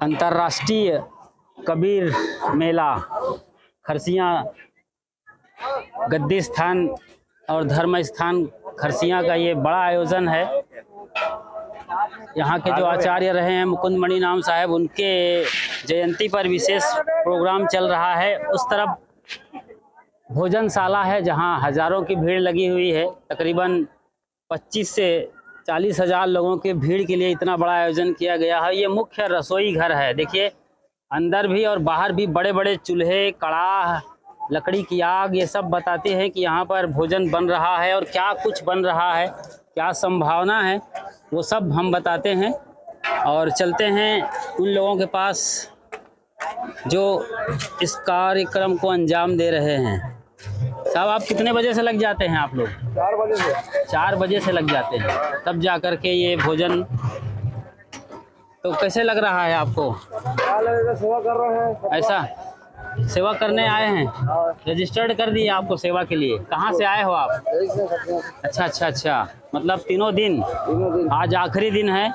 अंतर्राष्ट्रीय कबीर मेला खरसिया गद्दी स्थान और धर्म स्थान खरसिया का ये बड़ा आयोजन है। यहाँ के जो आचार्य रहे हैं मुकुंद मणि नाम साहब, उनके जयंती पर विशेष प्रोग्राम चल रहा है। उस तरफ भोजनशाला है जहाँ हजारों की भीड़ लगी हुई है। तकरीबन 25 से 40 हजार लोगों की भीड़ के लिए इतना बड़ा आयोजन किया गया है। ये मुख्य रसोई घर है। देखिए अंदर भी और बाहर भी बड़े बड़े चूल्हे, कड़ाह, लकड़ी की आग, ये सब बताते हैं कि यहाँ पर भोजन बन रहा है और क्या कुछ बन रहा है, क्या संभावना है, वो सब हम बताते हैं। और चलते हैं उन लोगों के पास जो इस कार्यक्रम को अंजाम दे रहे हैं। साहब आप कितने बजे से लग जाते हैं आप लोग? 4 बजे से। 4 बजे से लग जाते हैं, तब जा कर के ये भोजन। तो कैसे लग रहा है आपको? क्या लगेगा, सेवा कर रहे हैं। ऐसा सेवा करने आए हैं? रजिस्टर्ड कर दिए आपको सेवा के लिए? कहाँ से आए हो आप? अच्छा अच्छा अच्छा, मतलब तीनों दिन। आज आखिरी दिन है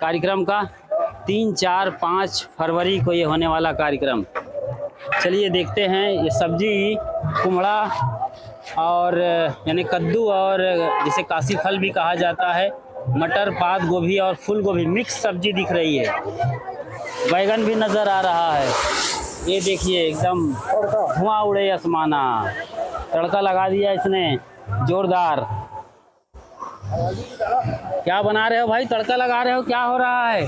कार्यक्रम का, 3, 4, 5 फरवरी को ये होने वाला कार्यक्रम। चलिए देखते हैं। ये सब्जी कुमड़ा और यानी कद्दू और जिसे काशी फल भी कहा जाता है, मटर, पात गोभी और फूल गोभी मिक्स सब्जी दिख रही है। बैगन भी नज़र आ रहा है। ये देखिए एकदम धुआं उड़े आसमाना। तड़का लगा दिया इसने जोरदार। क्या बना रहे हो भाई? तड़का लगा रहे हो? क्या हो रहा है?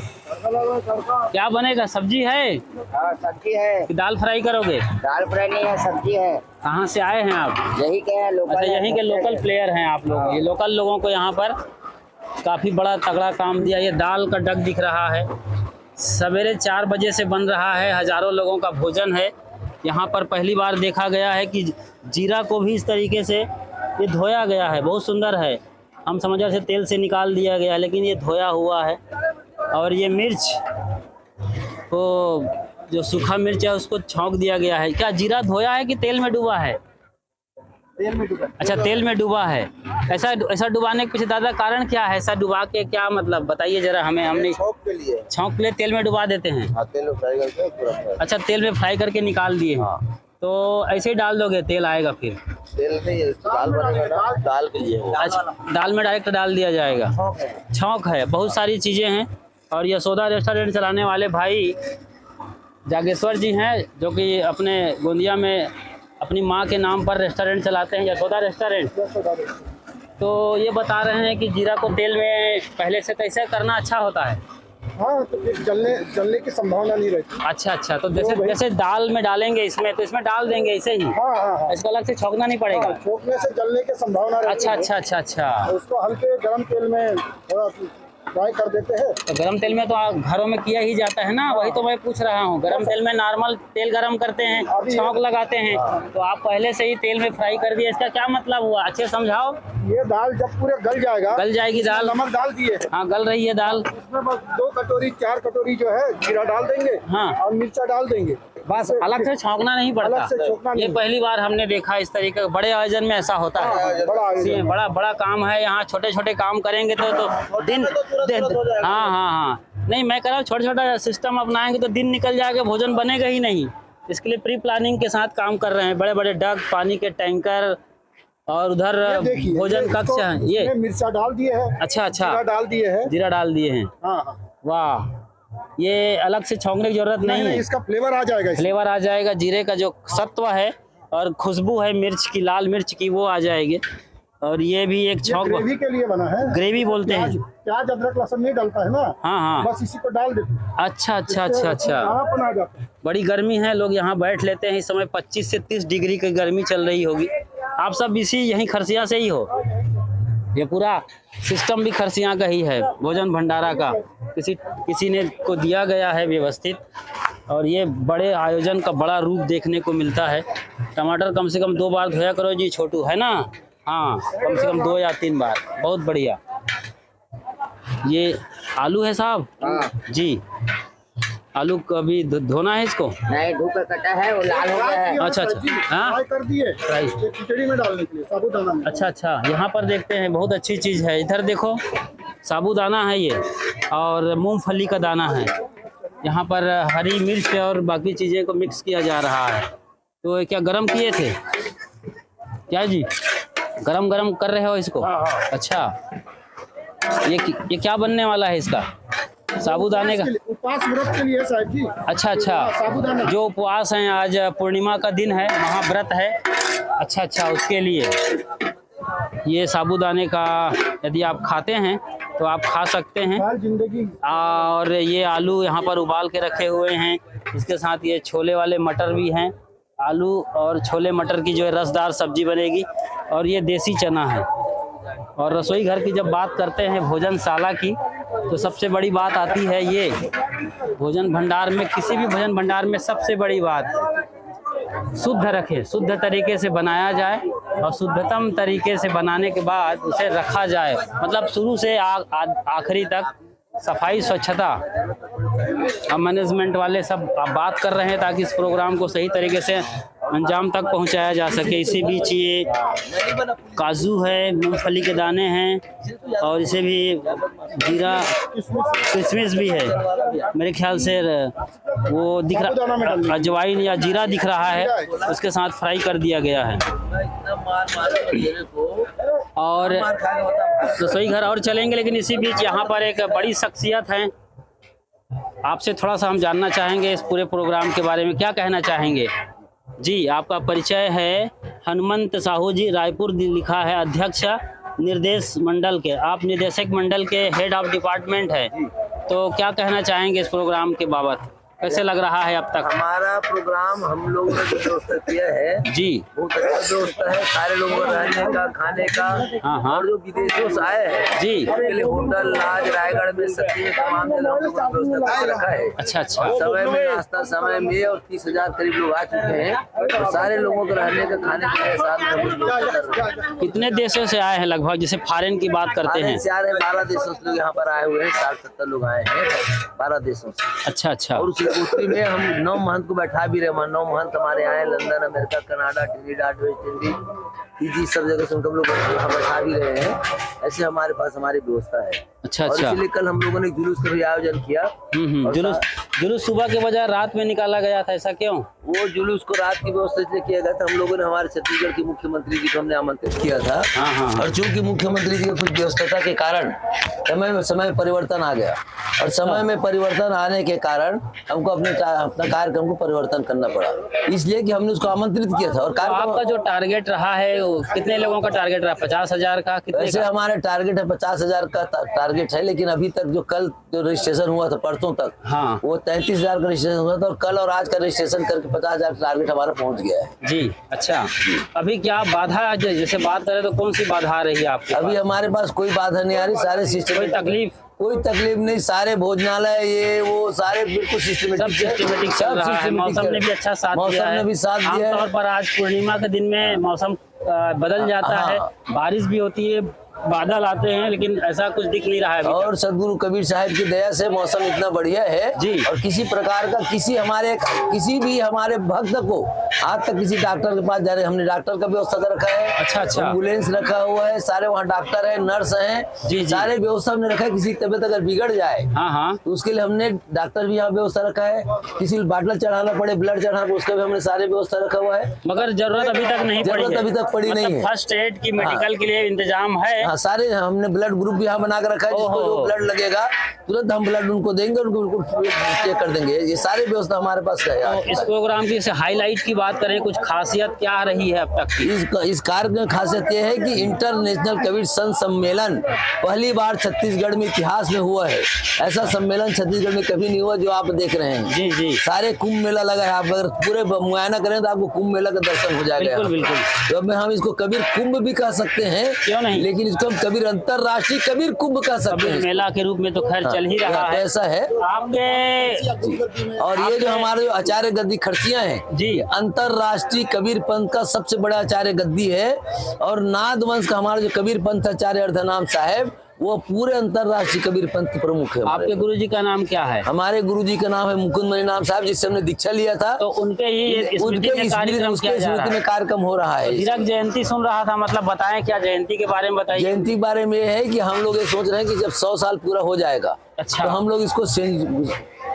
क्या बनेगा? सब्जी है? सब्जी है कि दाल फ्राई करोगे? दाल फ्राई नहीं है, सब्जी है। कहाँ से आए हैं आप? यही के हैं, लोकल। अच्छा, यहीं के लोकल प्लेयर हैं आप लोग। ये लोकल लोगों को यहाँ पर काफ़ी बड़ा तगड़ा काम दिया। ये दाल का डग दिख रहा है। सवेरे 4 बजे से बन रहा है। हजारों लोगों का भोजन है। यहाँ पर पहली बार देखा गया है कि जीरा को भी इस तरीके से ये धोया गया है। बहुत सुंदर है। हम समझ रहे थे तेल से निकाल दिया गया, लेकिन ये धोया हुआ है। और ये मिर्च को, जो सूखा मिर्च है, उसको छौंक दिया गया है। क्या जीरा धोया है कि तेल में डूबा है? तेल में डूबा। अच्छा, तेल में डूबा है। ऐसा डुबाने के पीछे दादा कारण क्या है? ऐसा डुबा के क्या मतलब बताइए जरा हमें। हमने छौंक के लिए तेल में डुबा देते हैं। हाँ, तेल में फ्राई करके पूरा फ्राई। अच्छा, तेल में फ्राई करके निकाल दिए। हाँ। तो ऐसे ही डाल दोगे, तेल आएगा फिर? तेल नहीं, दाल बनेगा ना, दाल के लिए। अच्छा, दाल में डायरेक्ट डाल दिया जाएगा। छौंक है। बहुत सारी चीज़ें हैं। और यशोदा रेस्टोरेंट चलाने वाले भाई जागेश्वर जी हैं, जो कि अपने गोंदिया में अपनी माँ के नाम पर रेस्टोरेंट चलाते हैं, यशोदा रेस्टोरेंट। तो ये बता रहे हैं कि जीरा को तेल में पहले से कैसे करना अच्छा होता है। हाँ, तो जलने की संभावना नहीं रहती। अच्छा अच्छा, तो जैसे दाल में डालेंगे इसमें, तो इसमें डाल देंगे ऐसे ही? हाँ। इसको अलग से छौंकना नहीं पड़ेगा? छौंकने से जलने की संभावना रहती है। अच्छा। उसको हल्के गरम तेल में थोड़ा फ्राई कर देते हैं। तो गरम तेल में तो घरों में किया ही जाता है ना, वही तो मैं पूछ रहा हूँ। गरम तेल में नॉर्मल तेल गरम करते हैं, छौंक लगाते हैं। तो आप पहले से ही तेल में फ्राई कर दिए, इसका क्या मतलब हुआ? अच्छे समझाओ। ये दाल जब पूरे गल जाएगी दाल। नमक डाल दिए। हाँ, गल रही है दाल। इसमें बस 2 कटोरी 4 कटोरी जो है जीरा डाल देंगे। हाँ, और मिर्चा डाल देंगे। बस अलग से छौंकना नहीं पड़ता। अलग से छौंकना नहीं। ये पहली बार हमने देखा इस तरीके का। बड़े आयोजन में ऐसा होता है। बड़ा काम है। यहाँ छोटे छोटे काम करेंगे तो दिन हाँ। नहीं, मैं कह रहा हूँ छोटा सिस्टम अपनाएंगे तो दिन निकल जाएगा, भोजन बनेगा ही नहीं। इसके लिए प्री प्लानिंग के साथ काम कर रहे हैं। बड़े बड़े डग, पानी के टैंकर और उधर भोजन कक्ष है। ये मिर्चा डाल दिए है। अच्छा, जीरा डाल दिए हैं। हाँ। वाह, ये अलग से छौंकने की जरूरत नहीं है। इसका फ्लेवर आ जाएगा। जीरे का जो सत्व है और खुशबू है मिर्च की, लाल मिर्च की, वो आ जाएगी। और ये भी एक छौंक ग्रेवी के लिए बना है। ग्रेवी बोलते हैं। प्याज अदरक लहसुन नहीं डालता है ना। हाँ। बस इसी को डाल देते हैं। अच्छा। आ जाता है। बड़ी गर्मी है, लोग यहाँ बैठ लेते हैं। इस समय 25 से 30 डिग्री की गर्मी चल रही होगी। आप सब यहीं खरसिया से ही हो? ये पूरा सिस्टम भी खरसिया का ही है, भोजन भंडारा का। किसी ने को दिया गया है व्यवस्थित। और ये बड़े आयोजन का बड़ा रूप देखने को मिलता है। टमाटर कम से कम 2 बार धोया करो जी छोटू, है ना? हाँ, कम से कम 2 या 3 बार। बहुत बढ़िया। ये आलू है साहब? हाँ जी। आलू को अभी धोना है इसको? नहीं, धो कर कटा है, वो लाल हो गया है। अच्छा। हाँ, फ्राई कर दिए। खिचड़ी में डालने के लिए साबूदाना में। अच्छा। यहाँ पर देखते हैं, बहुत अच्छी चीज़ है। इधर देखो, साबूदाना है ये और मूंगफली का दाना है। यहाँ पर हरी मिर्च और बाकी चीज़ें को मिक्स किया जा रहा है। तो ये क्या गरम किए थे क्या जी? गरम गरम कर रहे हो इसको? अच्छा, ये क्या बनने वाला है इसका? साबूदाने का उपवास व्रत के लिए साहब जी। अच्छा अच्छा, साबूदाना जो उपवास हैं, आज पूर्णिमा का दिन है, महाव्रत है। अच्छा अच्छा, उसके लिए ये साबूदाने का यदि आप खाते हैं तो आप खा सकते हैं। साल जिंदगी और ये आलू यहाँ पर उबाल के रखे हुए हैं, इसके साथ ये छोले वाले मटर भी हैं। आलू और छोले मटर की जो है रसदार सब्जी बनेगी। और ये देसी चना है। और रसोई घर की जब बात करते हैं भोजनशाला की, तो सबसे बड़ी बात आती है ये भोजन भंडार में, किसी भी भोजन भंडार में सबसे बड़ी बात शुद्ध रखें, शुद्ध तरीके से बनाया जाए और शुद्धतम तरीके से बनाने के बाद उसे रखा जाए। मतलब शुरू से आखिरी तक सफाई स्वच्छता। अब मैनेजमेंट वाले सब बात कर रहे हैं ताकि इस प्रोग्राम को सही तरीके से अंजाम तक पहुंचाया जा सके। इसी बीच ये काजू है, मूंगफली के दाने हैं और इसे भी जीरा किशमिश भी है, मेरे ख्याल से वो दिख रहा, अजवाइन या जीरा दिख रहा है, उसके साथ फ्राई कर दिया गया है। और रसोई घर और चलेंगे, लेकिन इसी बीच यहाँ पर एक बड़ी शख्सियत है, आपसे थोड़ा सा हम जानना चाहेंगे इस पूरे प्रोग्राम के बारे में, क्या कहना चाहेंगे जी? आपका परिचय है हनुमंत साहू जी, रायपुर लिखा है, अध्यक्ष निर्देश मंडल के, आप निदेशक मंडल के हेड ऑफ डिपार्टमेंट है। तो क्या कहना चाहेंगे इस प्रोग्राम के बाबत, कैसे लग रहा है अब तक? हमारा प्रोग्राम हम लोगों ने जो व्यवस्था किया है जी, बहुत अच्छा व्यवस्था है, सारे लोगों को रहने का, खाने का। हाँ। और जो विदेशों से आए हैं जी, उनके लिए होटल, लॉज, रायगढ़ में सच्ची में तमाम जगह हम लोगों ने व्यवस्था करके रखा है। अच्छा अच्छा, समय में नाश्ता समय में, और 30,000 करीब लोग आ चुके हैं। तो सारे लोगों को रहने का, खाने के साथ में हम लोग व्यवस्था कर रहे हैं। कितने देशों से आए हैं लगभग, जैसे फॉरेन की बात करते हैं? से आ रहे हैं 12 देशों से लोग यहाँ पर आए हुए हैं, 60-70 लोग आए हैं 12 देशों से। अच्छा अच्छा, और उसी कोठी में हम 9 महंत को बैठा भी रहे। 9 महंत हमारे आए, London, America, Canada, Trinidad, West Indies, Fiji, सब जगह से हम लोग यहाँ बैठा भी रहे हैं। ऐसे हमारे पास हमारी व्यवस्था है। अच्छा और अच्छा। इसलिए कल हम लोगों ने जुलूस का भी आयोजन किया। और जुलूस सुबह के बजाय रात में निकाला गया था, ऐसा क्यों? वो जुलूस को रात की व्यवस्था इसलिए किया गया था, हम लोगों ने हमारे छत्तीसगढ़ के मुख्यमंत्री जी को हमने आमंत्रित किया था। हाँ। और चूंकि मुख्यमंत्री जी की कुछ व्यवस्था के कारण समय परिवर्तन आ गया, और समय में परिवर्तन आने के कारण हमको अपना कार्यक्रम को परिवर्तन करना पड़ा, इसलिए कि हमने उसको आमंत्रित किया था। और तो आपका जो टारगेट रहा है वो कितने लोगों का टारगेट रहा? 50,000 का? कितने वैसे का? हमारे टारगेट है 50,000 का टारगेट है, लेकिन अभी तक जो कल जो रजिस्ट्रेशन हुआ था परसों तक, हाँ, वो 33,000 का रजिस्ट्रेशन हुआ था, और कल और आज का रजिस्ट्रेशन करके 50,000 टारगेट हमारा पहुंच गया है जी। अच्छा, अभी क्या बाधा, जैसे बात करें तो कौन सी बाधा आ रही है आपके अभी पास? हमारे पास कोई बाधा नहीं आ रही, सारे सिस्टम, कोई तकलीफ नहीं, सारे भोजनालय ये वो सारे बिल्कुल सब सिस्टमेटिक चल रहा है। मौसम ने भी अच्छा साथ दिया है। मौसम ने भी साथ दिया है। आमतौर पर आज पूर्णिमा के दिन में मौसम बदल जाता है, बारिश भी होती है, बादल आते हैं, लेकिन ऐसा कुछ दिख नहीं रहा है अभी और सदगुरु कबीर साहब की दया से मौसम इतना बढ़िया है जी। और किसी प्रकार का किसी भी हमारे भक्त को आज तक किसी डॉक्टर के पास जाने, हमने डॉक्टर का व्यवस्था कर रखा है। अच्छा अच्छा, एम्बुलेंस रखा हुआ है, सारे वहाँ डॉक्टर है, नर्स है जी। सारे व्यवस्था हमने रखा है। किसी की तबियत अगर बिगड़ जाए हाँ, तो उसके लिए हमने डॉक्टर भी यहाँ व्यवस्था रखा है। किसी को बाटला चढ़ाना पड़े, ब्लड चढ़ाना, उसका भी हमने सारे व्यवस्था रखा हुआ है। मगर जरूरत अभी तक नहीं पड़ी है। अभी तक पड़ी नहीं है। फर्स्ट एड की मेडिकल के लिए इंतजाम है। हाँ, सारे हमने ब्लड ग्रुप भी यहाँ बना कर रखा है, जिसको जो ब्लड लगेगा तुरंत हम ब्लड उनको देंगे, उनको बिल्कुल चेक कर देंगे। ये सारी व्यवस्था हमारे पास है। तो इस प्रोग्राम की हाईलाइट की बात करें, कुछ खासियत क्या रही है अब तक की? इस कार्यक्रम की खासियत ये है कि इंटरनेशनल कबीर संत सम्मेलन पहली बार छत्तीसगढ़ में इतिहास में हुआ है। ऐसा सम्मेलन छत्तीसगढ़ में कभी नहीं हुआ जो आप देख रहे हैं। जी जी, सारे कुंभ मेला लगा है। आप अगर पूरे मुआयना करें तो आपको कुंभ मेला का दर्शन हो जाएगा। बिल्कुल बिल्कुल। तो अब हम इसको कबीर कुंभ भी कह सकते हैं, क्यों नहीं, लेकिन इसको हम कबीर अंतरराष्ट्रीय कबीर कुंभ कह सकते हैं। मेला के रूप में तो खैर चल ही रहा है। ऐसा है आपके। और ये जो हमारे जो आचार्य गद्दी खर्चियां हैं जी, अंतरराष्ट्रीय कबीर पंथ का सबसे बड़ा आचार्य गद्दी है। और नाद वंश का हमारा जो कबीर पंथ आचार्य अर्धनाम साहब, वो पूरे अंतरराष्ट्रीय कबीर पंथ प्रमुख है। आपके गुरुजी का नाम क्या है? हमारे गुरुजी का नाम है मुकुंद मणि नाम साहब, जिससे हमने दीक्षा लिया था। तो उनके ही स्मृति में कार्यक्रम हो रहा है। हीरक जयंती सुन रहा था, मतलब बताएं क्या जयंती के बारे में बताइए। जयंती के बारे में है कि हम लोग ये सोच रहे हैं कि जब 100 साल पूरा हो जाएगा, अच्छा, तो हम लोग इसको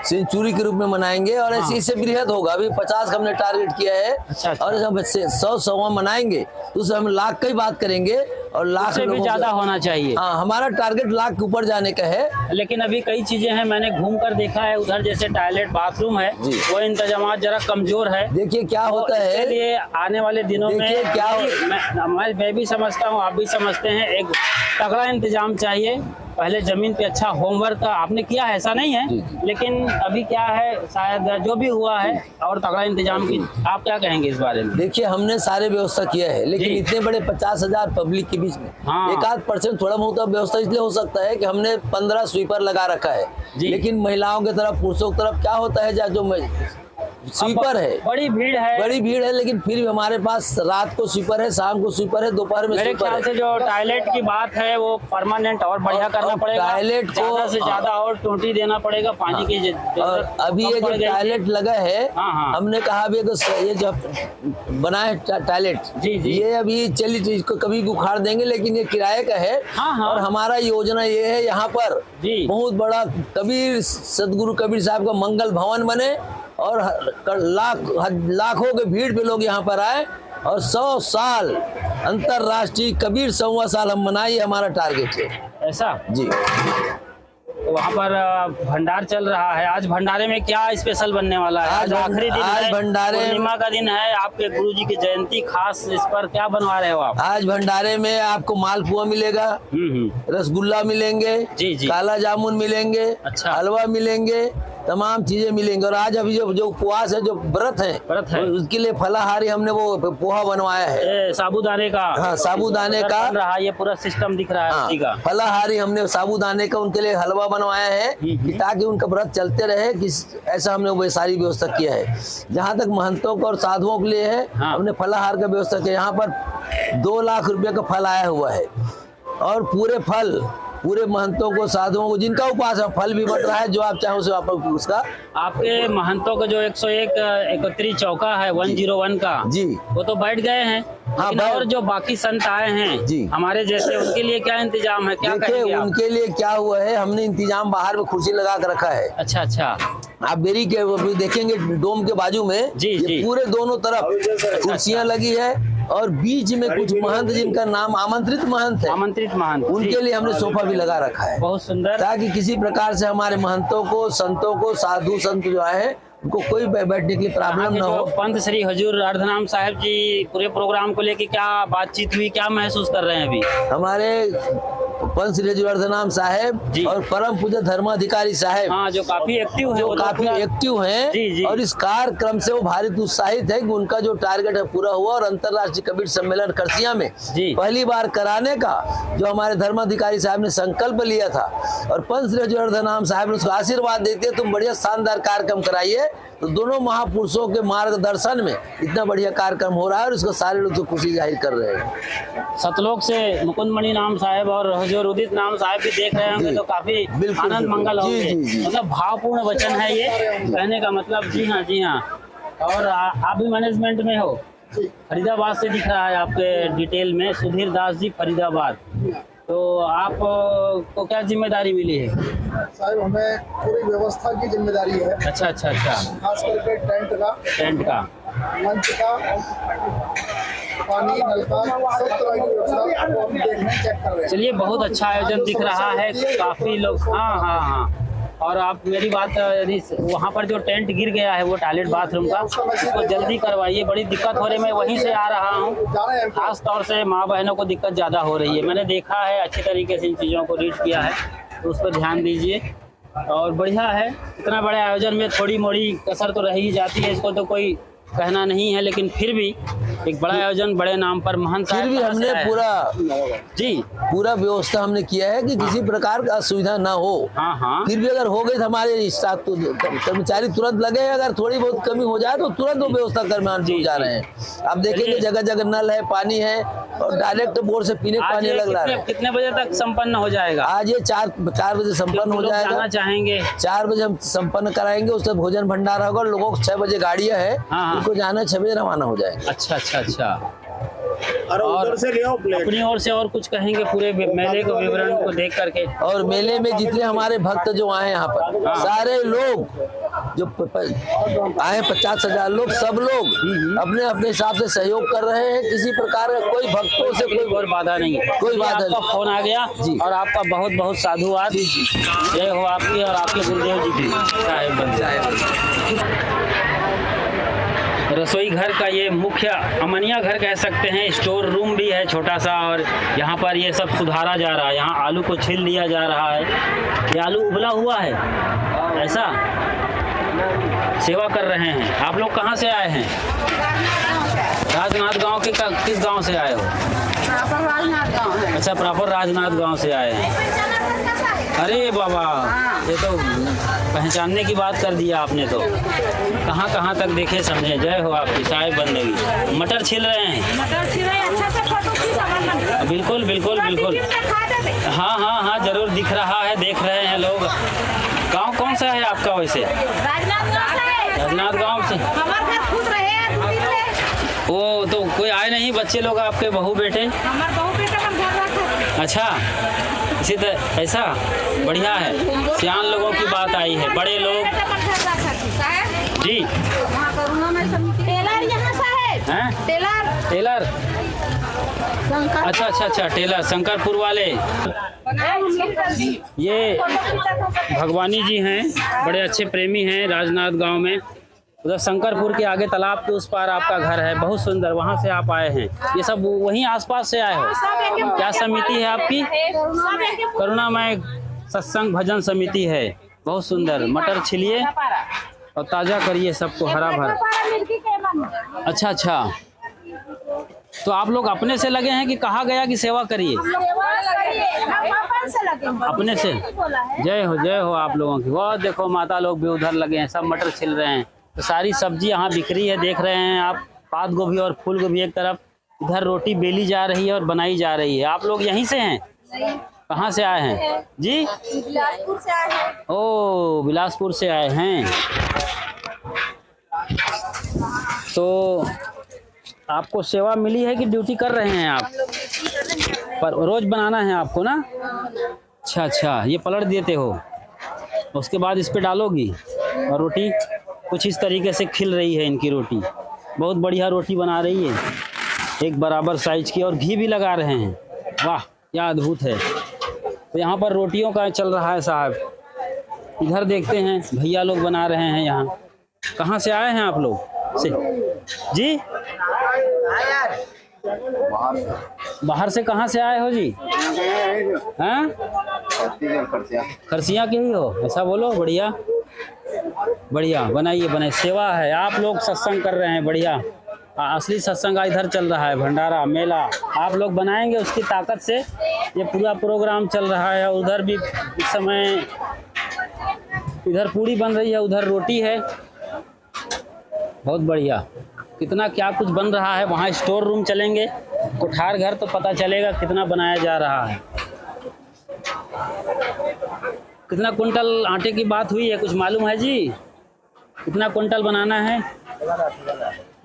सेंचुरी के रूप में मनाएंगे और ऐसे इससे बृहद होगा। अभी 50 का हमने टारगेट किया है। अच्छा, अच्छा। और हम 100 मनाएंगे तो उससे हम लाख का ही बात करेंगे और लाख उससे भी लोगों ज्यादा को- होना चाहिए। हाँ, हमारा टारगेट लाख के ऊपर जाने का है। लेकिन अभी कई चीजें हैं, मैंने घूम कर देखा है, उधर जैसे टॉयलेट बाथरूम है जी। वो इंतजाम जरा कमजोर है। देखिए क्या होता इसके है, लिए आने वाले दिनों में देखिए क्या मैं भी समझता हूँ, आप भी समझते हैं, एक तगड़ा इंतजाम चाहिए। पहले जमीन पे अच्छा होमवर्क आपने किया है, ऐसा नहीं है, जी, जी। लेकिन अभी क्या है, शायद जो भी हुआ है और तगड़ा इंतजाम की, आप क्या कहेंगे इस बारे में? देखिए हमने सारे व्यवस्था किया है, लेकिन जी। इतने बड़े 50,000 पब्लिक के बीच में हाँ। 1-8% थोड़ा बहुत व्यवस्था इसलिए हो सकता है कि हमने 15 स्वीपर लगा रखा है। जी। लेकिन महिलाओं की तरफ, पुरुषों की तरफ क्या होता है, जो स्वीपर है, बड़ी भीड़ है। बड़ी भीड़ है, लेकिन फिर भी हमारे पास रात को स्वीपर है, शाम को स्वीपर है, दोपहर में मेरे स्वीपर ख्याल है। से जो टॉयलेट की बात है वो परमानेंट और बढ़िया करना और पड़ेगा। टॉयलेट को- ज्यादा से ज्यादा और टोटी देना पड़ेगा, पानी की और अभी ये जो टॉयलेट लगा है, हाँ, हाँ। हमने कहा अभी ये जो बनाए टॉयलेट, जी, जी। ये अभी चलिए इसको कभी भी उखाड़ देंगे, लेकिन ये किराए का है। हाँ, हाँ। और हमारा योजना ये है यहाँ पर जी। बहुत बड़ा कबीर सदगुरु कबीर साहब का मंगल भवन बने और लाखों के भीड़ पे लोग यहाँ पर आए और 100 साल अंतरराष्ट्रीय कबीर 100वां साल हम मनाए, ये हमारा टारगेट है ऐसा। जी। तो वहाँ पर भंडार चल रहा है। आज भंडारे में क्या स्पेशल बनने वाला है? आज आखिरी दिन आज है, भंडारे- पूर्णिमा का दिन है, आपके गुरुजी की जयंती, खास इस पर क्या बनवा रहे हो आप? आज भंडारे में आपको मालपुआ मिलेगा, रसगुल्ला मिलेंगे, जी, जी। काला जामुन मिलेंगे, अच्छा। हलवा मिलेंगे, तमाम चीजें मिलेंगी। और आज अभी जो उपवास है, जो व्रत है, उसके लिए फलाहारी हमने वो पोहा बनवाया है। ये साबूदाने का। हाँ, साबूदाने का बन रहा है, ये पूरा सिस्टम दिख रहा है हाँ, उसी का। फलाहारी हमने साबूदाने का उनके लिए हलवा बनवाया है कि ताकि उनका व्रत चलते रहे, कि ऐसा हमने वो सारी व्यवस्था किया है। जहाँ तक महंतों को और साधुओं के लिए है, हाँ। हमने फलाहार का व्यवस्था किया। यहाँ पर 2 लाख रुपए का फल आया हुआ है और पूरे महंतों को, साधुओं को, जिनका उपास है, फल भी बट रहा है। जो आप चाहो उसे आप उसका। आपके महंतों का जो 101 एकत्रीत चौका है 101 का, जी। वो तो बैठ गए हैं। हाँ, लेकिन और जो बाकी संत आए हैं जी। हमारे जैसे, उनके लिए क्या इंतजाम है, क्या कहेंगे देखिए आप? उनके लिए क्या हुआ है, हमने इंतजाम बाहर में कुर्सी लगा कर रखा है। अच्छा, अच्छा। आप बेरी के अभी देखेंगे डोम के बाजू में, जी, ये जी। पूरे दोनों तरफ कुर्सियां लगी है और बीच में कुछ महंत जिनका नाम आमंत्रित महंत है, आमंत्रित महंत, उनके जी। लिए हमने सोफा भी लगा रखा है, बहुत सुंदर। ताकि किसी प्रकार से हमारे महंतों को, संतों को, साधु संत जो आए उनको कोई बैठने के लिए प्रॉब्लम ना हो। पंत श्री हजूर अर्धनाम साहब जी पूरे प्रोग्राम को लेके क्या बातचीत हुई, क्या महसूस कर रहे हैं अभी? हमारे पंत श्री अर्धनाम साहेब जी। और परम पूज्य धर्माधिकारी साहेब, हाँ, जो काफी एक्टिव है, जो वो तो काफी पूरा- एक्टिव हैं, जी, जी। और इस कार्यक्रम से वो भारी उत्साहित है कि उनका जो टारगेट है पूरा हुआ। और अंतर्राष्ट्रीय कबीर सम्मेलन करसिया में जी। पहली बार कराने का जो हमारे धर्माधिकारी साहब ने संकल्प लिया था, और पंत श्री अर्धनाम साहब ने उसको आशीर्वाद देते, तुम बढ़िया शानदार कार्यक्रम कराइए। तो दोनों महापुरुषों के मार्गदर्शन में इतना बढ़िया कार्यक्रम हो रहा है और इसको सारे लोग तो खुशी जाहिर कर रहे हैं। सतलोक से मुकुंदमणि नाम साहब और हजूर उदित नाम साहब भी देख रहे होंगे, जी। तो काफी बिल्कुल, आनंद मंगल जी, होंगे। जी, जी। मतलब भावपूर्ण वचन है ये कहने का मतलब। जी हाँ, जी हाँ। और आप भी मैनेजमेंट में हो? फरीदाबाद से दिख रहा है आपके डिटेल में, सुधीर दास जी, फरीदाबाद। तो आप को क्या जिम्मेदारी मिली है? साहब हमें पूरी व्यवस्था की जिम्मेदारी है, अच्छा, अच्छा, अच्छा। खास करके टेंट का, मंच का, पानी, नल का, सब तरह की व्यवस्था को हम देख रहे हैं, चेक कर रहे हैं। चलिए, बहुत अच्छा आयोजन दिख रहा है, काफी लोग। हाँ, हाँ, हाँ। और आप मेरी बात, यदि वहाँ पर जो टेंट गिर गया है वो टॉयलेट बाथरूम का, उसको जल्दी करवाइए, बड़ी दिक्कत हो रही है। मैं वहीं से आ रहा हूँ, खास तौर से माँ बहनों को दिक्कत ज़्यादा हो रही है। मैंने देखा है, अच्छी तरीके से इन चीज़ों को रीड किया है, तो उस पर ध्यान दीजिए। और बढ़िया है, इतना बड़े आयोजन में थोड़ी मोड़ी कसर तो रह ही जाती है, इसको तो कोई कहना नहीं है, लेकिन फिर भी एक बड़ा आयोजन, बड़े नाम पर महंत फिर भी हमने पूरा व्यवस्था हमने किया है कि किसी प्रकार का असुविधा ना हो। हाँ, हाँ। फिर भी अगर हो गई तो हमारे स्टाफ तो कर्मचारी तुरंत लगे, अगर थोड़ी बहुत कमी हो जाए तो तुरंत वो व्यवस्था करने जा रहे हैं। आप देखेंगे जगह जगह नल है, पानी है, और डायरेक्ट बोर से पीने का पानी लग रहा है। कितने बजे तक संपन्न हो जाएगा? आज ये 4 बजे संपन्न हो जाएगा। जाना चाहेंगे 4 बजे हम संपन्न कराएंगे, उससे भोजन भंडारा होगा। लोगों को 6 बजे गाड़ियाँ है, हाँ, हाँ। उनको जाना 6 बजे रवाना हो जाएगा। अच्छा, अच्छा, अच्छा। और उधर से ले आओ प्लेट। अपनी ओर से और कुछ कहेंगे पूरे मेले को विवरण को देख करके? और मेले में जितने हमारे भक्त जो आए यहाँ पर, सारे लोग जो आए 50,000 लोग, सब लोग अपने अपने हिसाब से सहयोग कर रहे हैं। किसी प्रकार का कोई भक्तों से कोई और बाधा नहीं है। कोई बाधा आपका नहीं। फोन आ गया जी। और आपका बहुत बहुत साधुवाद। जय हो आपकी और आपके गुरुदेव जी की। साहेब रसोई घर का ये मुख्य अमनिया घर कह सकते हैं। स्टोर रूम भी है छोटा सा, और यहाँ पर ये सब सुधारा जा रहा है। यहाँ आलू को छील लिया जा रहा है। ये आलू उबला हुआ है, ऐसा सेवा कर रहे हैं। आप लोग कहाँ से आए हैं? राजनाथ गांव के किस गांव से आए हो? राजनाथ गांव है। अच्छा, प्रॉपर राजनाथ गांव से आए हैं। अरे बाबा, ये तो पहचानने की बात कर दिया आपने तो। कहाँ कहाँ तक देखे समझे। जय हो आपकी साहिब बंदगी। मटर छील रहे हैं? मटर छिले अच्छा से फोटो खींच। बिल्कुल बिल्कुल बिल्कुल। हाँ हाँ हाँ, जरूर दिख रहा है, देख रहे हैं लोग। गांव कौन सा है आपका वैसे? राजनाथ गांव से। राजनाथ गांव से। हमारे घर खुद रहे हैं 2 दिन से। वो तो कोई आए नहीं बच्चे लोग आपके, बहू बेटे? हमारे बहू बेटा का घर रखा। अच्छा, इसी तरह ऐसा बढ़िया है। सियान लोगों की बात आई है, बड़े लोग। जी वहाँ करुणा में समिति। टेलर यहाँ से है। हैं? Tailor tailor? शंकर। अच्छा अच्छा अच्छा, टेलर शंकरपुर वाले। ये भगवानी जी हैं, बड़े अच्छे प्रेमी हैं राजनाथ गांव में। उधर शंकरपुर के आगे तालाब के उस पार आपका घर है, बहुत सुंदर। वहाँ से आप आए हैं। ये सब वहीं आसपास से आए हो? क्या समिति है आपकी? करुणामय सत्संग भजन समिति है। बहुत सुंदर। मटर छिलिए और ताज़ा करिए सबको, हरा भरा। अच्छा अच्छा, तो आप लोग अपने से लगे हैं कि कहा गया कि सेवा करिए? अपने से। जय हो आप लोगों की। वह देखो माता लोग भी उधर लगे हैं, सब मटर छिल रहे हैं। तो सारी सब्जी यहाँ बिक रही है, देख रहे हैं आप। पात गोभी और फूल गोभी एक तरफ, इधर रोटी बेली जा रही है और बनाई जा रही है। आप लोग यहीं से हैं? कहाँ से आए हैं जी? बिलासपुर से आए हैं। ओ, बिलासपुर से आए हैं। तो आपको सेवा मिली है कि ड्यूटी कर रहे हैं आप? पर रोज बनाना है आपको ना? अच्छा अच्छा, ये पलट देते हो, उसके बाद इस पे डालोगी और रोटी कुछ इस तरीके से खिल रही है इनकी रोटी। बहुत बढ़िया रोटी बना रही है, एक बराबर साइज की, और घी भी लगा रहे हैं। वाह, क्या अद्भुत है। तो यहाँ पर रोटियों का चल रहा है साहब। इधर देखते हैं भैया लोग बना रहे हैं यहाँ। कहाँ से आए हैं आप लोग से? जी बाहर से। कहाँ से आए हो जी? हैं? खरसिया के ही हो? ऐसा बोलो। बढ़िया बढ़िया, बनाइए। सेवा है, आप लोग सत्संग कर रहे हैं। बढ़िया, असली सत्संग इधर चल रहा है, भंडारा मेला आप लोग बनाएंगे, उसकी ताकत से ये पूरा प्रोग्राम चल रहा है। उधर भी इस समय इधर पूड़ी बन रही है, उधर रोटी है। बहुत बढ़िया। कितना क्या कुछ बन रहा है वहाँ। स्टोर रूम चलेंगे, कोठार घर, तो पता चलेगा कितना बनाया जा रहा है। कितना कुंटल आटे की बात हुई है, कुछ मालूम है जी? कितना कुंटल बनाना है?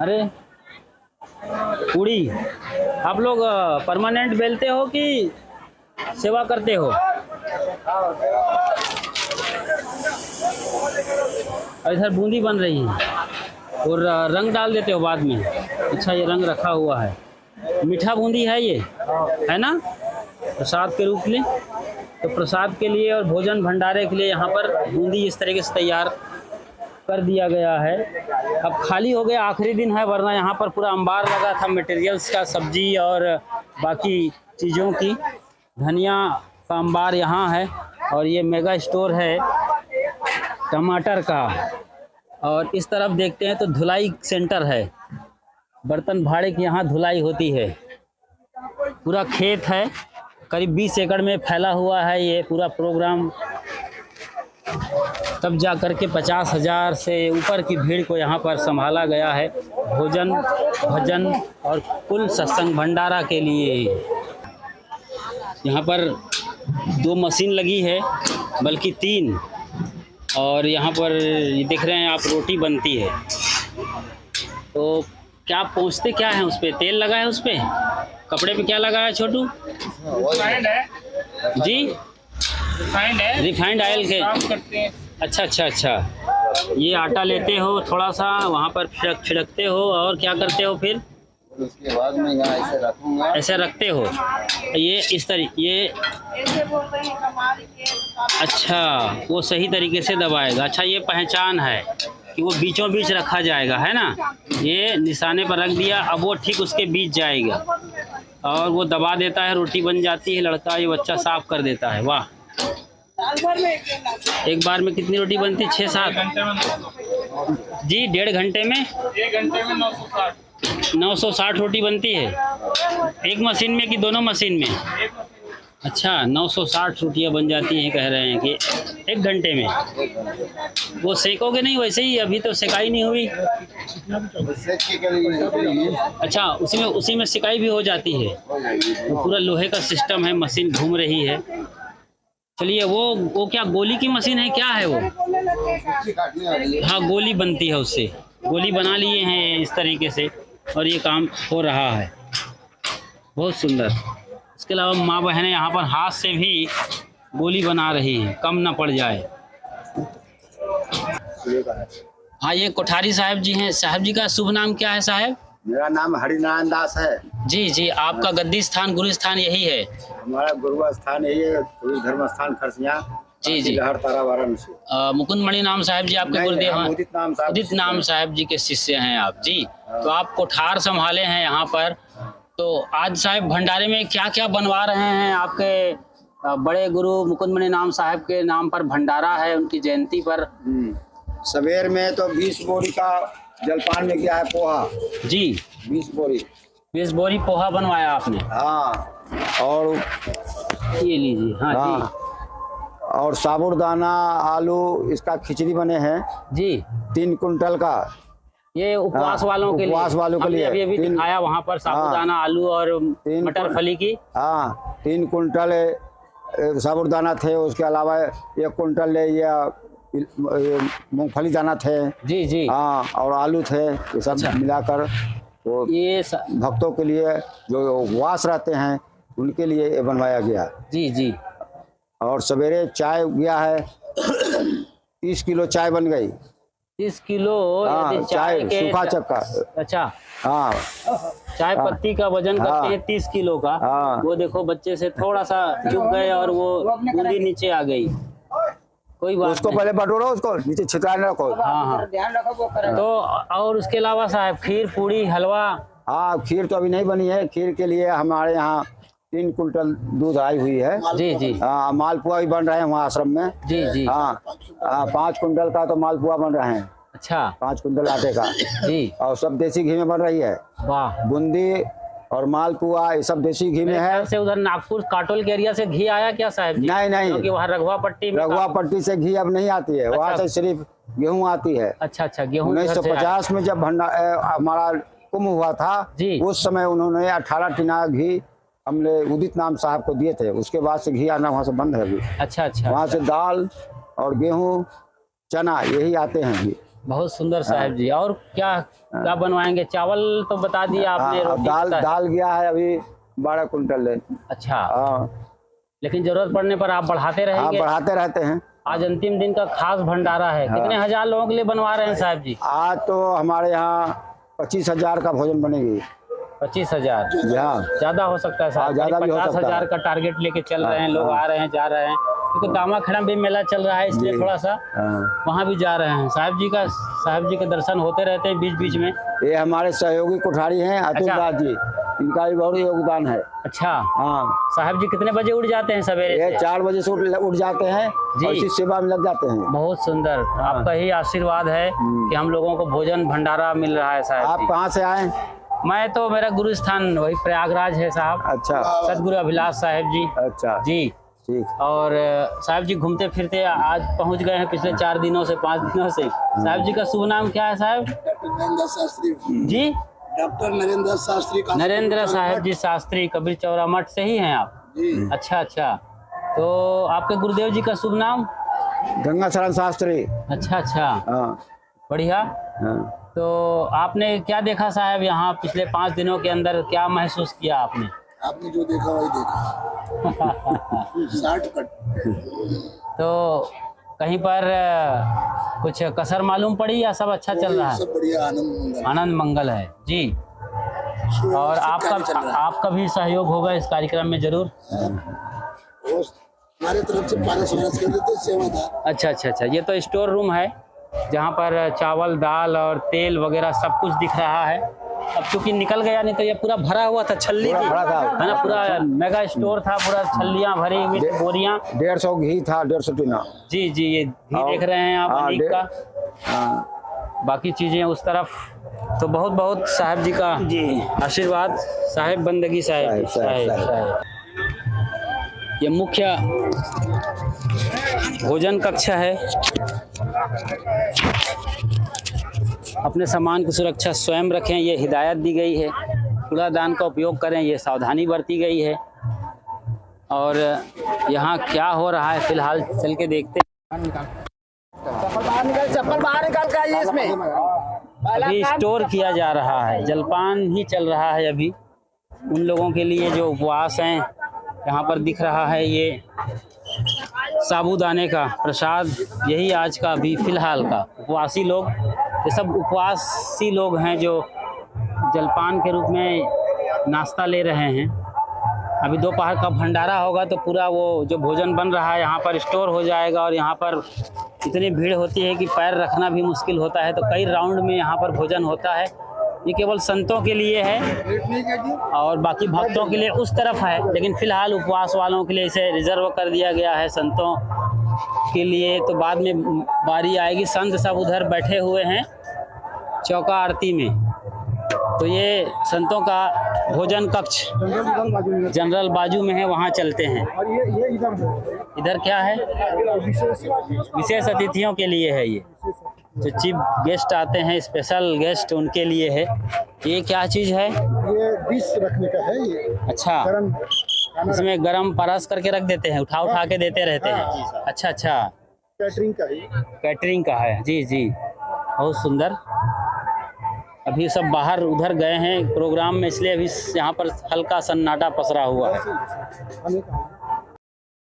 अरे पूड़ी आप लोग परमानेंट बेलते हो कि सेवा करते हो? और इधर बूंदी बन रही है और रंग डाल देते हो बाद में? अच्छा, ये रंग रखा हुआ है। मीठा बूंदी है ये, है ना? प्रसाद के रूप में। तो प्रसाद के लिए और भोजन भंडारे के लिए यहाँ पर बूंदी इस तरीके से तैयार कर दिया गया है। अब खाली हो गया, आखिरी दिन है, वरना यहाँ पर पूरा अंबार लगा था मटेरियल्स का, सब्जी और बाकी चीज़ों की। धनिया का अंबार यहाँ है, और ये मेगा स्टोर है टमाटर का। और इस तरफ देखते हैं तो धुलाई सेंटर है, बर्तन भाड़े की यहाँ धुलाई होती है। पूरा खेत है, करीब 20 एकड़ में फैला हुआ है ये पूरा प्रोग्राम। तब जा कर के 50,000 से ऊपर की भीड़ को यहाँ पर संभाला गया है, भोजन भजन और कुल सत्संग भंडारा के लिए। यहाँ पर 2 मशीन लगी है, बल्कि 3। और यहाँ पर ये देख रहे हैं आप, रोटी बनती है। तो क्या पोंछते क्या है उस पे? तेल लगा है उस पे? कपड़े पे क्या लगा है छोटू जी? रिफाइंड ऑयल के। अच्छा अच्छा अच्छा। ये आटा लेते हो थोड़ा सा, वहाँ पर छिड़कते हो और क्या करते हो फिर? उसके बाद में यहाँ ऐसे रखूंगा। ऐसे रखते हो ये इस तरीके ये? अच्छा, वो सही तरीके से दबाएगा। अच्छा, ये पहचान है कि वो बीचों बीच रखा जाएगा, है ना? ये निशाने पर रख दिया, अब वो ठीक उसके बीच जाएगा और वो दबा देता है, रोटी बन जाती है। लड़का ये बच्चा साफ कर देता है। वाह! एक बार में कितनी रोटी बनती? 6-7 जी? 1.5 घंटे में? 1 घंटे में 960 रोटी बनती है। एक मशीन में कि दोनों मशीन में? अच्छा, 960 रोटियां बन जाती हैं, कह रहे हैं कि 1 घंटे में। वो सेकोगे नहीं वैसे ही? अभी तो सिकाई नहीं हुई। अच्छा, उसी में सिकाई भी हो जाती है। वो पूरा लोहे का सिस्टम है, मशीन घूम रही है। चलिए, वो क्या गोली की मशीन है? क्या है वो? हाँ, गोली बनती है उससे। गोली बना लिए हैं इस तरीके से और ये काम हो रहा है। बहुत सुंदर। इसके अलावा माँ बहनें यहाँ पर हाथ से भी गोली बना रही हैं, कम ना पड़ जाए। हाँ, ये कोठारी साहब जी हैं। साहब जी का शुभ नाम क्या है साहब? मेरा नाम हरिनारायण दास है। जी जी। आपका गद्दी स्थान, गुरु स्थान यही है? हमारा गुरु स्थान यही है, गुरु धर्म स्थान खरसिया। जी जी। हर तारा वाराणसी। मुकुंद मणि नाम साहब जी आपके गुरुदेव हैं? उदित नाम साहब जी के शिष्य हैं आप जी। तो आप कोठार संभाले हैं यहाँ पर। तो आज साहब भंडारे में क्या क्या बनवा रहे हैं? आपके बड़े गुरु मुकुंद मणि नाम साहब के नाम पर भंडारा है, उनकी जयंती पर। सवेर में तो 20 बोरी का जलपान में किया है पोहा जी। 20 बोरी 20 बोरी पोहा बनवाया आपने? हाँ। और ये लीजिए। हाँ, हाँ जी। और साबूदाना आलू इसका खिचड़ी बने हैं जी। 3 कुंटल का। ये उपवास वालों के लिए? उपवास वालों के लिए अभी दिखाया वहाँ पर साबूदाना आलू और मटर फली की। हाँ, 3 कुंटल साबूदाना थे। उसके अलावा 1 कुंटल ये मूंगफली दाना थे। जी जी। हाँ, और आलू थे। ये सब मिलाकर तो ये भक्तों के लिए जो उपवास रहते हैं उनके लिए ये बनवाया गया। जी जी। और सवेरे चाय गया है 30 किलो चाय बन गई। 30 किलो? हाँ, चाय सूखा चक्का। अच्छा। हाँ, चाय पत्ती का वजन करते हैं 30 किलो का। हाँ। वो देखो बच्चे से थोड़ा सा झुक गए और वो बूंदी नीचे आ गई। कोई बात उसको नहीं। पहले बटोरो, उसको नीचे छिटा न रखो। हाँ हाँ, ध्यान रखो वो करें। तो और उसके अलावा साहब खीर पूड़ी हलवा? हाँ, खीर तो अभी नहीं बनी है। खीर के लिए हमारे यहाँ 3 कुंटल दूध आई हुई है। जी जी। हाँ, मालपुआ भी बन रहे हैं वहाँ आश्रम में। जी जी। हाँ, 5 कुंटल का तो मालपुआ बन रहे हैं। अच्छा। 5 कुंटल आटे का जी। और सब देसी घी में बन रही है। वाह! बूंदी और मालपुआ ये सब देसी घी में है। से उधर नागपुर काटोल के एरिया से घी आया क्या साहब जी? नहीं, क्योंकि वहाँ रघुआ पट्टी में पट्टी से घी अब नहीं आती है। वहाँ से सिर्फ गेहूँ आती है। अच्छा अच्छा। गेहूँ 1950 में जब हमारा कुंभ हुआ था जी, उस समय उन्होंने 18 टिना घी हमने उदित नाम साहब को दिए थे। उसके बाद से घी आना वहाँ से बंद है अभी। अच्छा अच्छा। वहाँ से दाल और गेहूँ चना यही आते हैं घी। बहुत सुंदर साहब जी। और क्या क्या बनवाएंगे? चावल तो बता दिया आपने। रोटी दाल गया है अभी 12 कुंटल है। अच्छा। हाँ, लेकिन जरूरत पड़ने पर आप बढ़ाते हाँ, रहेंगे? बढ़ाते रहते हैं। आज अंतिम दिन का खास भंडारा है। कितने हजार लोगों के लिए बनवा रहे हैं साहब जी? आज तो हमारे यहाँ 25,000 का भोजन बनेगी। 25,000? ज्यादा हो सकता है साहब। ज्यादा भी हो सकता है। 50,000 का टारगेट लेके चल रहे हैं लोग। आ रहे हैं, जा रहे हैं, क्योंकि दामाखेड़ा भी मेला चल रहा है, इसलिए थोड़ा सा वहाँ भी जा रहे हैं। साहब जी के दर्शन होते रहते हैं बीच बीच में। ये हमारे सहयोगी कोठारी हैं अतुल दास जी, इनका भी बहुत योगदान है। अच्छा। हाँ, साहब जी कितने बजे उठ जाते हैं सवेरे? ये 4 बजे से उठ जाते हैं और इसी सेवा में लग जाते हैं। बहुत सुंदर। आपका ही आशीर्वाद है कि हम लोगों को भोजन भंडारा मिल रहा है साहब। आप कहाँ से आए? मैं तो, मेरा गुरु स्थान वही प्रयागराज है साहब। अच्छा। सदगुरु अभिलाष साहब जी। अच्छा जी। ठीक। और साहब जी घूमते फिरते आज पहुंच गए हैं पिछले 4 दिनों से 5 दिनों से। साहब जी का शुभ नाम क्या है साहब? नरेंद्र शास्त्री जी। डॉक्टर नरेंद्र शास्त्री। नरेंद्र साहब जी शास्त्री, कबीर चौरा मठ से ही हैं आप? जी। अच्छा अच्छा। तो आपके गुरुदेव जी का शुभ नाम? गंगा शरण शास्त्री। अच्छा अच्छा। हाँ। बढ़िया। हाँ। तो आपने क्या देखा साहब यहाँ पिछले 5 दिनों के अंदर, क्या महसूस किया आपने? आपने जो देखा वही देखा। 60 कट। तो कहीं पर कुछ कसर मालूम पड़ी या सब अच्छा चल रहा है? सब बढ़िया, आनंद मंगल। आनंद मंगल है जी। और आपका भी सहयोग होगा इस कार्यक्रम में जरूर। हमारे तरफ से पारस कर देते सेवादार। अच्छा, ये तो स्टोर रूम है जहाँ पर चावल दाल और तेल वगैरह सब कुछ दिख रहा है। अब चूंकि निकल गया, नहीं तो ये पूरा भरा हुआ था, छल्ली थी, है ना, पूरा मेगा स्टोर था, पूरा छल्लियाँ भरी हुई थी, बोरियाँ। 150 घी था, 150 टीना। जी, ये घी देख रहे हैं आप अनीक का। बाकी चीजें उस तरफ। तो बहुत बहुत साहब जी का आशीर्वाद। साहेब बंदगी साहेब। ये मुख्य भोजन कक्ष है। अपने सामान की सुरक्षा स्वयं रखें, ये हिदायत दी गई है। कूड़ादान का उपयोग करें, ये सावधानी बरती गई है। और यहाँ क्या हो रहा है फिलहाल चल के देखते हैं। चप्पल बाहर निकाल के आइए इसमें। अभी स्टोर किया जा रहा है, जलपान ही चल रहा है अभी उन लोगों के लिए जो उपवास हैं। यहाँ पर दिख रहा है ये साबूदाने का प्रसाद, यही आज का अभी फिलहाल का उपवासी लोग, ये सब उपवासी लोग हैं जो जलपान के रूप में नाश्ता ले रहे हैं। अभी दोपहर का भंडारा होगा तो पूरा वो जो भोजन बन रहा है यहाँ पर स्टोर हो जाएगा। और यहाँ पर इतनी भीड़ होती है कि पैर रखना भी मुश्किल होता है, तो कई राउंड में यहाँ पर भोजन होता है। ये केवल संतों के लिए है और बाकी भक्तों के लिए उस तरफ है, लेकिन फिलहाल उपवास वालों के लिए इसे रिजर्व कर दिया गया है संतों के लिए। तो बाद में बारी आएगी, संत सब उधर बैठे हुए हैं चौका आरती में। तो ये संतों का भोजन कक्ष जनरल बाजू में है, वहाँ चलते हैं। और ये इधर क्या है? विशेष अतिथियों के लिए है ये, जो चीफ गेस्ट आते हैं, स्पेशल गेस्ट, उनके लिए है। ये क्या चीज़ है? ये डिश रखने का है ये। अच्छा, इसमें गरम परस करके रख देते हैं, उठा के देते रहते हैं। अच्छा, कैटरिंग का है। कैटरिंग का है जी, बहुत सुंदर। अभी सब बाहर उधर गए हैं प्रोग्राम में, इसलिए अभी यहाँ पर हल्का सन्नाटा पसरा हुआ है।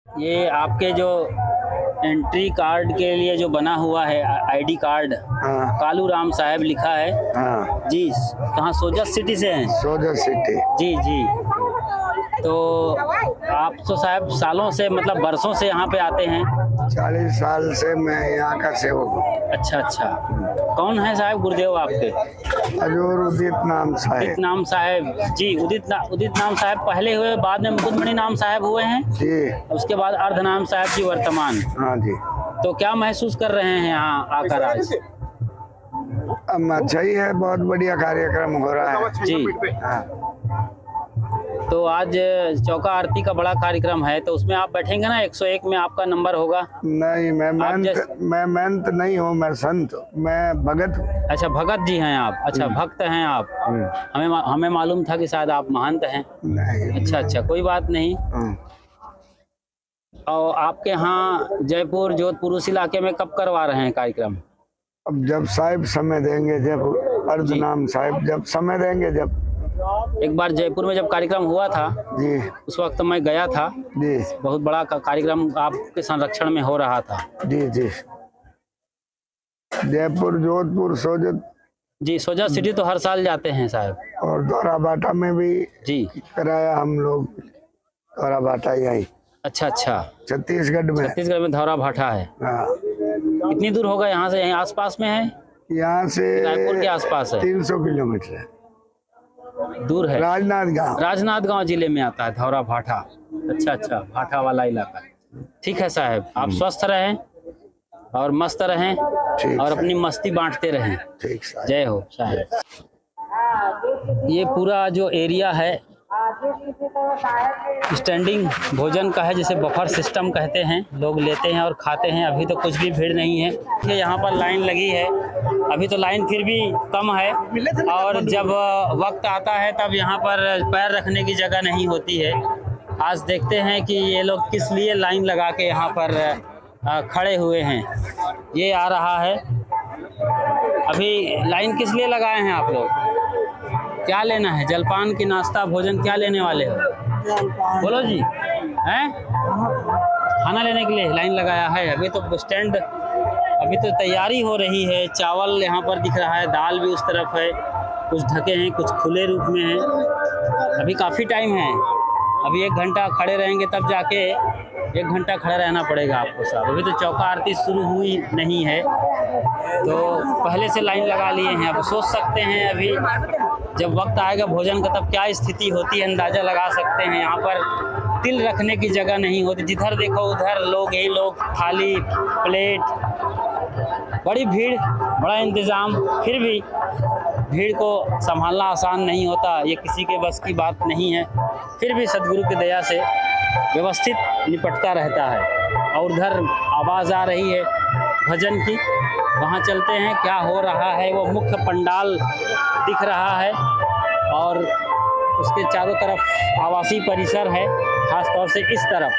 ये आपके जो एंट्री कार्ड के लिए जो बना हुआ है आईडी कार्ड, कालू राम साहब लिखा है। हाँ जी, कहाँ? सोजत सिटी से हैं? सोजत सिटी। जी। तो आप तो साहब सालों से, मतलब बरसों से यहाँ पे आते हैं? 40 साल से मैं यहाँ का सेवक हूँ। अच्छा। कौन है साहब गुरुदेव आपके? हजूर उदित नाम साहब जी। उदित नाम साहब पहले हुए, बाद में मुकुटमणि नाम साहब हुए हैं जी, उसके बाद अर्ध नाम साहब जी वर्तमान। हाँ जी। तो क्या महसूस कर रहे हैं यहाँ आकर आज? अब अच्छा ही है, बहुत बढ़िया कार्यक्रम हो रहा है जी। हाँ। तो आज चौका आरती का बड़ा कार्यक्रम है, तो उसमें आप बैठेंगे ना? 101 में आपका नंबर होगा। नहीं, मैं महंत नहीं हूँ, मैं संत, मैं भगत। अच्छा, भगत जी हैं आप? अच्छा, भक्त हैं आप। हमें मालूम था कि शायद आप महंत हैं। नहीं। अच्छा, कोई बात नहीं। और आपके यहाँ जयपुर जोधपुर उस इलाके में कब करवा रहे हैं कार्यक्रम? अब जब साहिब समय देंगे, जब अर्धनाम साहिब जब समय देंगे। जब एक बार जयपुर में जब कार्यक्रम हुआ था जी, उस वक्त मैं गया था जी, बहुत बड़ा कार्यक्रम आपके संरक्षण में हो रहा था। जी। जयपुर जोधपुर सोजत जी, सोजत सिटी तो हर साल जाते हैं साहब। और दौरा बाटा में भी जी कराया हम लोग। दौरा बाटा यही। अच्छा। छत्तीसगढ़ में धौरा भाटा है। हाँ। कितनी दूर होगा यहाँ से? यहीं आसपास में है? यहाँ से रायपुर के आसपास है? 300 किलोमीटर है। दूर है। राजनांदगांव जिले में आता है धौरा भाटा। अच्छा, भाटा वाला इलाका। ठीक है साहब, आप स्वस्थ रहें और मस्त रहें और अपनी मस्ती बांटते रहें। ठीक, जय हो साहब। ये पूरा जो एरिया है स्टैंडिंग भोजन का है, जिसे बफर सिस्टम कहते हैं। लोग लेते हैं और खाते हैं। अभी तो कुछ भी भीड़ नहीं है। यहाँ पर लाइन लगी है, अभी तो लाइन फिर भी कम है। और जब वक्त आता है तब यहाँ पर पैर रखने की जगह नहीं होती है। आज देखते हैं कि ये लोग किस लिए लाइन लगा के यहाँ पर खड़े हुए हैं। ये आ रहा है अभी लाइन किस लिए लगाए हैं आप लोग? क्या लेना है? जलपान की नाश्ता भोजन क्या लेने वाले हो? बोलो जी। हैं? खाना लेने के लिए लाइन लगाया है। अभी तो स्टैंड अभी तो तैयारी हो रही है। चावल यहाँ पर दिख रहा है, दाल भी उस तरफ है, कुछ ढके हैं, कुछ खुले रूप में हैं। अभी काफ़ी टाइम है, अभी 1 घंटा खड़े रहेंगे तब जाके 1 घंटा खड़ा रहना पड़ेगा आपको साहब। अभी तो चौका आरती शुरू हुई नहीं है, तो पहले से लाइन लगा लिए हैं। अब सोच सकते हैं अभी जब वक्त आएगा भोजन का तब क्या स्थिति होती है, अंदाज़ा लगा सकते हैं। यहाँ पर तिल रखने की जगह नहीं होती, जिधर देखो उधर लोग ही लोग, थाली प्लेट, बड़ी भीड़, बड़ा इंतज़ाम। फिर भी भीड़ को संभालना आसान नहीं होता, ये किसी के बस की बात नहीं है। फिर भी सदगुरु की दया से व्यवस्थित निपटता रहता है। और उधर आवाज़ आ रही है भजन की, वहाँ चलते हैं क्या हो रहा है। वो मुख्य पंडाल दिख रहा है और उसके चारों तरफ आवासीय परिसर है, ख़ास तौर से इस तरफ